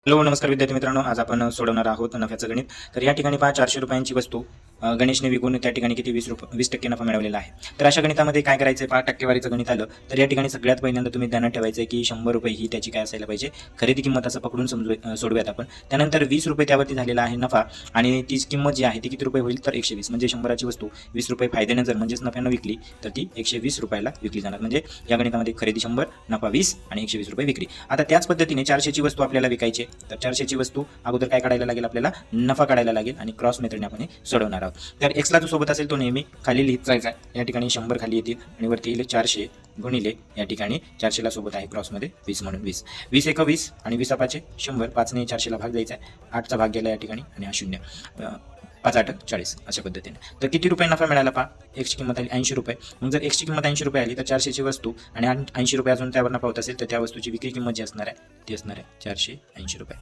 Hello नमस्कार विद्यार्थी मित्रांनो, आज आपण सोडवणार आहोत नफ्याचं गणित. तर या ठिकाणी 400 रुपयांची वस्तू गणेशने विकून त्या ठिकाणी किती 20% नफा मिळवलेला आहे. तर अशा गणितामध्ये काय करायचं, 5 टक्केवारीचं गणित आलं तर या ठिकाणी सगळ्यात पहिल्यांदा तुम्ही ध्यानात ठेवायचं की 100 रुपये ही त्याची काय असायला पाहिजे, खरेदी किंमत असं पकडून सोडूयात आपण. त्यानंतर 20 रुपये त्यावरती झालेला आहे नफा आणि तीच किंमत जी आहे ती किती रुपये होईल तर 120. म्हणजे 100ची वस्तू 20 रुपये फायद्याने जर म्हणजेच नफ्यानं विकली तर ती 120 रुपयाला विकली जाणार. म्हणजे या गणितामध्ये खरेदी 100, नफा 20 आणि 120 रुपये विक्री. आता त्याच पद्धतीने 400ची वस्तू आपल्याला विकायची, तर 400ची वस्तू अगोदर काय काढायला लागेल, आपल्याला नफा काढायला लागेल आणि क्रॉस मेथडने आपण सोडवणार आहोत. तर एक्सला जो सोबत असेल तो नेहमी खाली लिहित जायचा. या ठिकाणी 100 खाली येतील आणि वरती येईल 400 गुणिले या ठिकाणी 400ला सोबत आहे क्रॉसमध्ये 20 म्हणून 20. 20 एक 20 आणि 20 5 100. 5ने 400ला भाग द्यायचा आहे, 8चा भाग गेला या ठिकाणी आणि हा 0. 5 8 40 अशा पद्धतीने. तर किती रुपये नफा मिळाला पहा, एक्सची किंमत आली 80 रुपये. मग जर एक्सची किंमत 80 रुपये आली तर 400ची वस्तू आणि 80 रुपये अजून त्यावर नफा होत असेल तर त्या वस्तूची विक्री किंमत जी असणार आहे ती असणार आहे 480 रुपये.